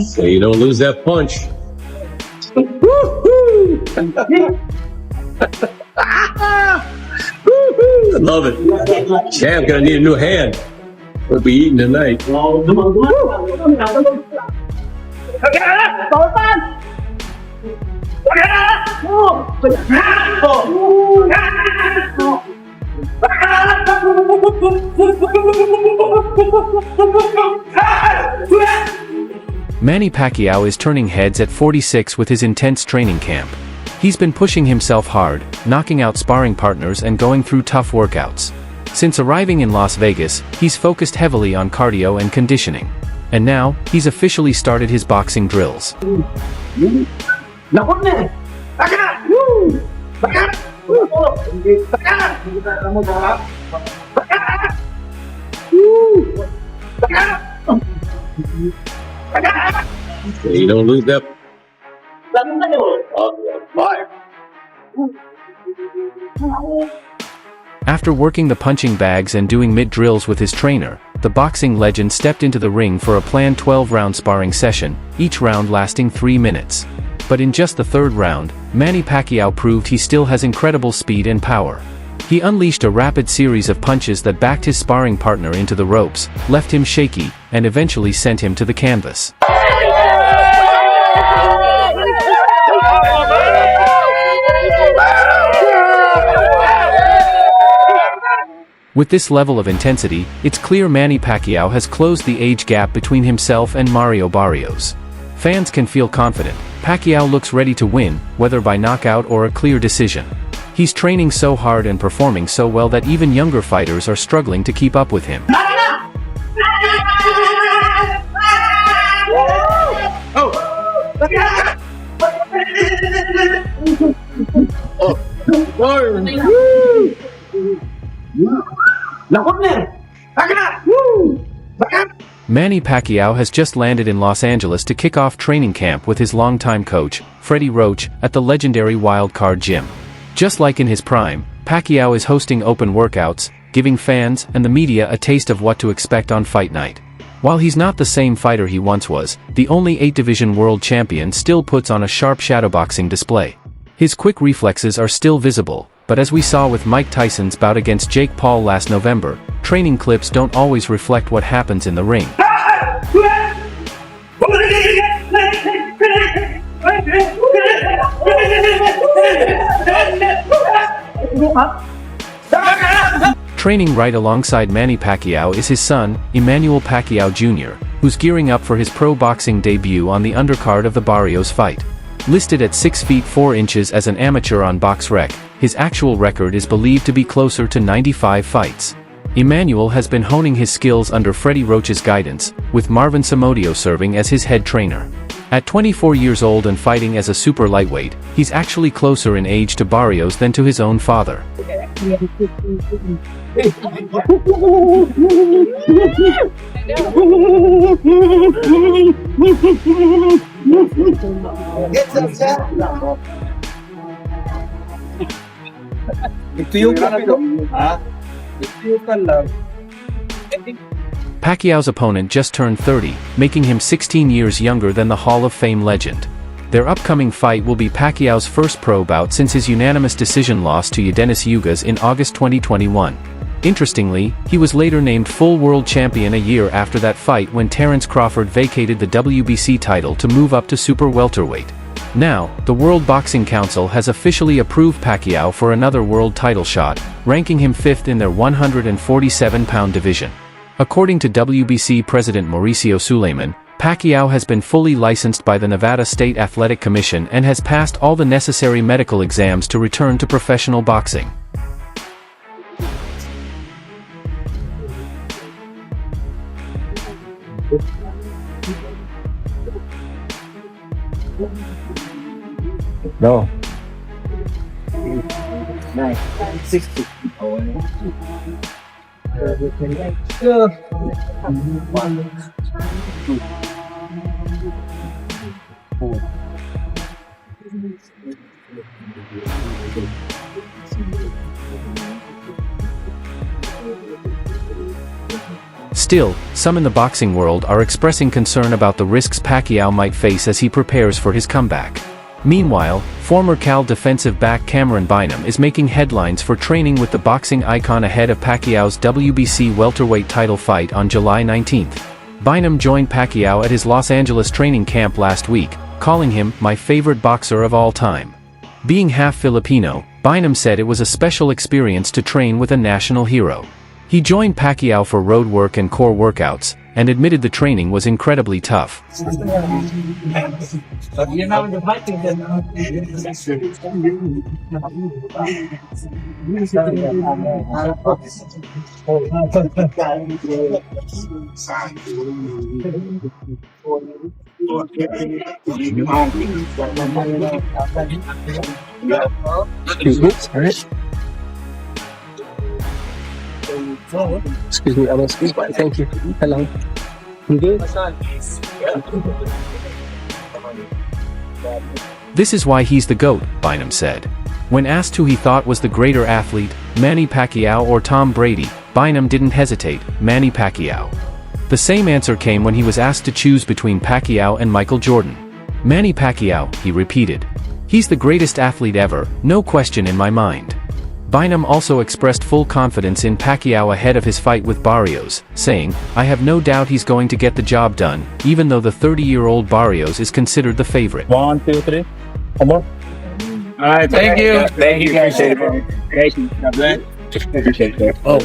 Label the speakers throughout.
Speaker 1: So you don't lose that punch. I love it. Champ gonna need a new hand. We'll be eating tonight.
Speaker 2: Manny Pacquiao is turning heads at 46 with his intense training camp. He's been pushing himself hard, knocking out sparring partners and going through tough workouts. Since arriving in Las Vegas, he's focused heavily on cardio and conditioning. And now, he's officially started his boxing drills.
Speaker 1: So you don't lose that.
Speaker 2: After working the punching bags and doing mitt drills with his trainer, the boxing legend stepped into the ring for a planned 12-round sparring session, each round lasting 3 minutes. But in just the third round, Manny Pacquiao proved he still has incredible speed and power. He unleashed a rapid series of punches that backed his sparring partner into the ropes, left him shaky, and eventually sent him to the canvas. With this level of intensity, it's clear Manny Pacquiao has closed the age gap between himself and Mario Barrios. Fans can feel confident. Pacquiao looks ready to win, whether by knockout or a clear decision. He's training so hard and performing so well that even younger fighters are struggling to keep up with him. Manny Pacquiao has just landed in Los Angeles to kick off training camp with his longtime coach, Freddie Roach, at the legendary Wild Card Gym. Just like in his prime, Pacquiao is hosting open workouts, giving fans and the media a taste of what to expect on fight night. While he's not the same fighter he once was, the only 8-division world champion still puts on a sharp shadowboxing display. His quick reflexes are still visible, but as we saw with Mike Tyson's bout against Jake Paul last November, training clips don't always reflect what happens in the ring. Training right alongside Manny Pacquiao is his son, Emmanuel Pacquiao Jr., who's gearing up for his pro boxing debut on the undercard of the Barrios fight. Listed at 6 feet 4 inches as an amateur on BoxRec, his actual record is believed to be closer to 95 fights. Emmanuel has been honing his skills under Freddie Roach's guidance, with Marvin Somodio serving as his head trainer. At 24 years old and fighting as a super lightweight, he's actually closer in age to Barrios than to his own father. Pacquiao's opponent just turned 30, making him 16 years younger than the Hall of Fame legend. Their upcoming fight will be Pacquiao's first pro bout since his unanimous decision loss to Yordenis Ugas in August 2021. Interestingly, he was later named full world champion a year after that fight when Terence Crawford vacated the WBC title to move up to super welterweight. Now, the World Boxing Council has officially approved Pacquiao for another world title shot, ranking him 5th in their 147-pound division. According to WBC President Mauricio Suleiman, Pacquiao has been fully licensed by the Nevada State Athletic Commission and has passed all the necessary medical exams to return to professional boxing.
Speaker 3: No. 60.
Speaker 2: Still, some in the boxing world are expressing concern about the risks Pacquiao might face as he prepares for his comeback. Meanwhile, former Cal defensive back Cameron Bynum is making headlines for training with the boxing icon ahead of Pacquiao's WBC welterweight title fight on July 19. Bynum joined Pacquiao at his Los Angeles training camp last week, calling him "my favorite boxer of all time." Being half Filipino, Bynum said it was a special experience to train with a national hero. He joined Pacquiao for road work and core workouts, and admitted the training was incredibly tough.
Speaker 4: Excuse me, I will speak. Thank you. Hello. You good?
Speaker 2: This is why he's the GOAT, Bynum said. When asked who he thought was the greater athlete, Manny Pacquiao or Tom Brady, Bynum didn't hesitate: Manny Pacquiao. The same answer came when he was asked to choose between Pacquiao and Michael Jordan. Manny Pacquiao, he repeated. He's the greatest athlete ever, no question in my mind. Bynum also expressed full confidence in Pacquiao ahead of his fight with Barrios, saying, "I have no doubt he's going to get the job done, even though the 30-year-old Barrios is considered the favorite."
Speaker 5: 1, 2, 3. One more.
Speaker 6: All right, thank you.
Speaker 5: Thank you. Appreciate it. Thank you. God bless. Appreciate it. Oh,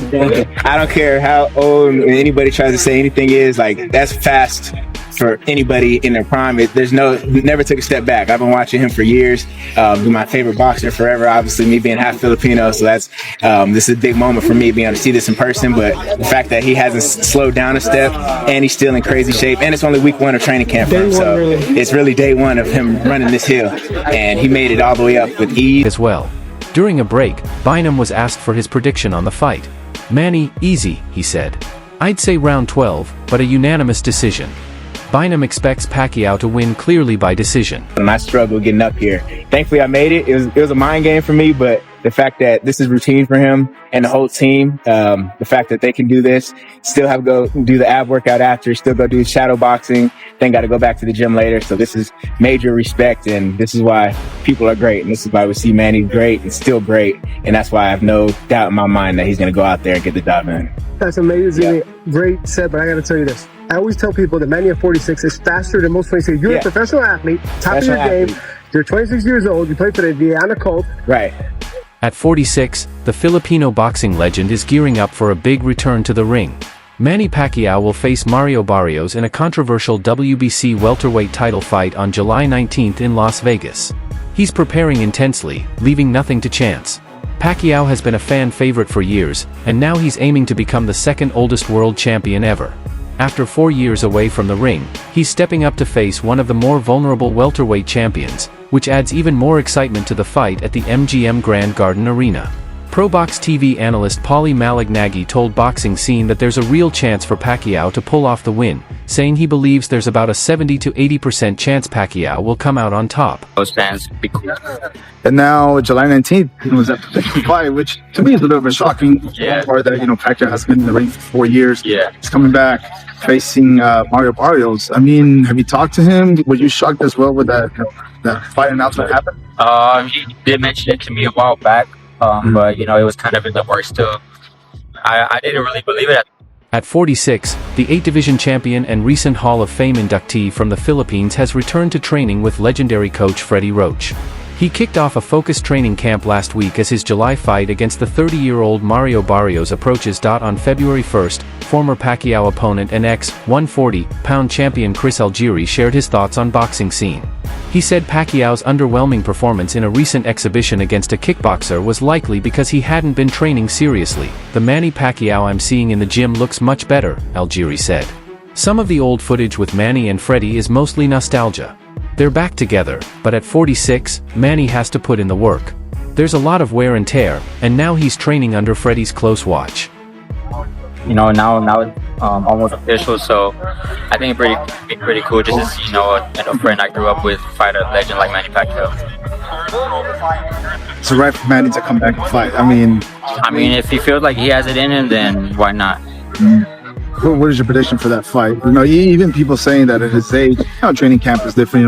Speaker 5: I don't care how old anybody tries to say anything is, like, that's fast for anybody in their prime. Never took a step back. I've been watching him for years. He's my favorite boxer forever. Obviously, me being half Filipino, so this is a big moment for me being able to see this in person. But the fact that he hasn't slowed down a step, and he's still in crazy shape, and it's only week 1 of training camp for him, so it's really day 1 of him running this hill, and he made it all the way up with ease
Speaker 2: as well. During a break, Bynum was asked for his prediction on the fight. "Manny, easy," he said. "I'd say round 12, but a unanimous decision." Bynum expects Pacquiao to win clearly by decision.
Speaker 5: And I struggled getting up here. Thankfully, I made it. It was a mind game for me, but the fact that this is routine for him and the whole team, the fact that they can do this, still have to go do the ab workout after, still go do shadow boxing, then got to go back to the gym later. So this is major respect, and this is why people are great. And this is why we see Manny great and still great. And that's why I have no doubt in my mind that he's going to go out there and get the job done.
Speaker 4: That's amazing. Great set, but I got to tell you this. I always tell people that Manny at 46 is faster than most 26. You're a professional athlete, top of your game. You're 26 years old. You play for the Vienna Colt.
Speaker 5: Right.
Speaker 2: At 46, the Filipino boxing legend is gearing up for a big return to the ring. Manny Pacquiao will face Mario Barrios in a controversial WBC welterweight title fight on July 19 in Las Vegas. He's preparing intensely, leaving nothing to chance. Pacquiao has been a fan favorite for years, and now he's aiming to become the second oldest world champion ever. After 4 years away from the ring, he's stepping up to face one of the more vulnerable welterweight champions, which adds even more excitement to the fight at the MGM Grand Garden Arena. ProBox TV analyst Paulie Malignaggi told Boxing Scene that there's a real chance for Pacquiao to pull off the win, saying he believes there's about a 70 to 80% chance Pacquiao will come out on top.
Speaker 6: Those fans be cool.
Speaker 7: And now July 19th was at the fight, which to me is a little bit shocking.
Speaker 6: Yeah.
Speaker 7: Or that, Pacquiao has been in the ring for 4 years.
Speaker 6: Yeah.
Speaker 7: He's coming back facing Mario Barrios. I mean, have you talked to him? Were you shocked as well with that fight announcement happened?
Speaker 6: He did mention it to me a while back, but it was kind of in the works too. I didn't really believe it.
Speaker 2: At 46, the 8-division champion and recent Hall of Fame inductee from the Philippines has returned to training with legendary coach Freddie Roach. He kicked off a focused training camp last week as his July fight against the 30-year-old Mario Barrios approaches. On February 1st, former Pacquiao opponent and ex-140-pound champion Chris Algieri shared his thoughts on Boxing Scene. He said Pacquiao's underwhelming performance in a recent exhibition against a kickboxer was likely because he hadn't been training seriously. "The Manny Pacquiao I'm seeing in the gym looks much better," Algieri said. Some of the old footage with Manny and Freddie is mostly nostalgia. They're back together, but at 46, Manny has to put in the work. There's a lot of wear and tear, and now he's training under Freddie's close watch.
Speaker 6: Now it's almost official, so I think it'd be pretty cool just to see, a friend I grew up with fight a legend like Manny Pacquiao.
Speaker 7: It's right for Manny to come back and fight. I mean,
Speaker 6: if he feels like he has it in him, then why not?
Speaker 7: What is your prediction for that fight? You know, even people saying that at his age, you know, training camp is different. You know,